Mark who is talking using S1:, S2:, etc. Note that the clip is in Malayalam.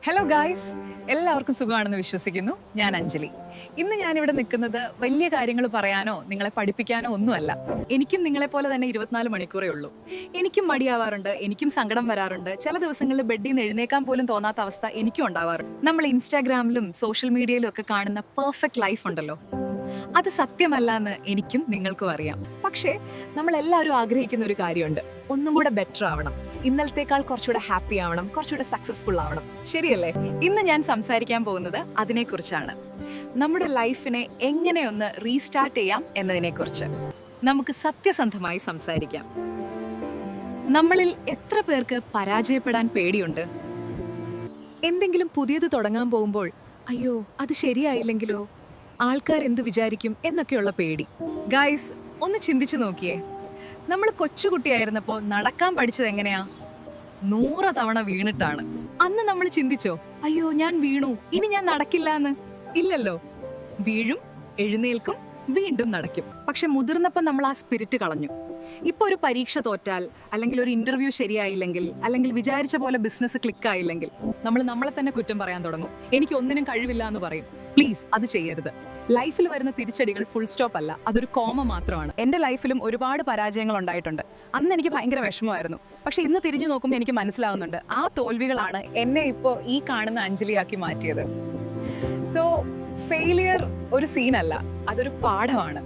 S1: ഹലോ ഗായ്സ്, എല്ലാവർക്കും സുഖമാണെന്ന് വിശ്വസിക്കുന്നു. ഞാൻ അഞ്ജലി. ഇന്ന് ഞാനിവിടെ നിൽക്കുന്നത് വലിയ കാര്യങ്ങൾ പറയാനോ നിങ്ങളെ പഠിപ്പിക്കാനോ ഒന്നുമല്ല. എനിക്കും നിങ്ങളെപ്പോലെ തന്നെ 24 മണിക്കൂറേ ഉള്ളൂ. എനിക്കും മടിയാവാറുണ്ട്, എനിക്കും സങ്കടം വരാറുണ്ട്. ചില ദിവസങ്ങളിൽ ബെഡിൽ നിന്ന് എഴുന്നേക്കാൻ പോലും തോന്നാത്ത അവസ്ഥ എനിക്കും ഉണ്ടാവാറുണ്ട്. നമ്മൾ ഇൻസ്റ്റാഗ്രാമിലും സോഷ്യൽ മീഡിയയിലും ഒക്കെ കാണുന്ന പെർഫെക്റ്റ് ലൈഫ് ഉണ്ടല്ലോ, അത് സത്യമല്ല എന്ന് എനിക്കും നിങ്ങൾക്കും അറിയാം. പക്ഷേ നമ്മൾ എല്ലാവരും ആഗ്രഹിക്കുന്ന ഒരു കാര്യമുണ്ട്, ഒന്നും കൂടെ ബെറ്റർ ആവണം, ഇന്നലത്തേക്കാൾ കുറച്ചുകൂടെ ഹാപ്പി ആവണം, കുറച്ചുകൂടെ സക്സസ്ഫുൾ ആവണം. ശരിയല്ലേ? ഇന്ന് ഞാൻ സംസാരിക്കാൻ പോകുന്നത് അതിനെക്കുറിച്ചാണ്. നമ്മുടെ ലൈഫിനെ എങ്ങനെ ഒന്ന് റീസ്റ്റാർട്ട് ചെയ്യാം എന്നതിനെക്കുറിച്ച് നമുക്ക് സത്യസന്ധമായി സംസാരിക്കാം. നമ്മളിൽ എത്ര പേർക്ക് പരാജയപ്പെടാൻ പേടിയുണ്ട്? എന്തെങ്കിലും പുതിയത് തുടങ്ങാൻ പോകുമ്പോൾ അയ്യോ അത് ശരിയായില്ലെങ്കിലോ, ആൾക്കാർ എന്ത് വിചാരിക്കും എന്നൊക്കെയുള്ള പേടി. ഗൈസ്, ഒന്ന് ചിന്തിച്ചു നോക്കിയേ. നമ്മൾ കൊച്ചുകുട്ടിയായിരുന്നപ്പോൾ നടക്കാൻ പഠിച്ചത് എങ്ങനെയാ? 100 തവണ വീണിട്ടാണ്. അന്ന് നമ്മൾ ചിന്തിച്ചോ, അയ്യോ ഞാൻ വീണു, ഇനി ഞാൻ നടക്കില്ല എന്ന്? ഇല്ലല്ലോ. വീഴും, എഴുന്നേൽക്കും, വീണ്ടും നടക്കും. പക്ഷെ മുതിർന്നപ്പോൾ നമ്മൾ ആ സ്പിരിറ്റ് കളഞ്ഞു. ഇപ്പൊ ഒരു പരീക്ഷ തോറ്റാൽ, അല്ലെങ്കിൽ ഒരു ഇന്റർവ്യൂ ശരിയായില്ലെങ്കിൽ, അല്ലെങ്കിൽ വിചാരിച്ച പോലെ ബിസിനസ് ക്ലിക്ക് ആയില്ലെങ്കിൽ നമ്മൾ നമ്മളെ തന്നെ കുറ്റം പറയാൻ തുടങ്ങും. എനിക്ക് ഒന്നിനും കഴിവില്ല എന്ന് പറയും. പ്ലീസ് അത് ചെയ്യരുത്. ലൈഫിൽ വരുന്ന തിരിച്ചടികൾ ഫുൾ സ്റ്റോപ്പ് അല്ല, അതൊരു കോമ മാത്രമാണ്. എൻ്റെ ലൈഫിലും ഒരുപാട് പരാജയങ്ങൾ ഉണ്ടായിട്ടുണ്ട്. അന്ന് എനിക്ക് ഭയങ്കര വിഷമമായിരുന്നു. പക്ഷെ ഇന്ന് തിരിഞ്ഞു നോക്കുമ്പോൾ എനിക്ക് മനസ്സിലാവുന്നുണ്ട്, ആ തോൽവികളാണ് എന്നെ ഇപ്പോൾ ഈ കാണുന്ന അഞ്ജലിയാക്കി മാറ്റിയത്. സോ ഫെയിലിയർ ഒരു സീനല്ല, അതൊരു പാഠമാണ്.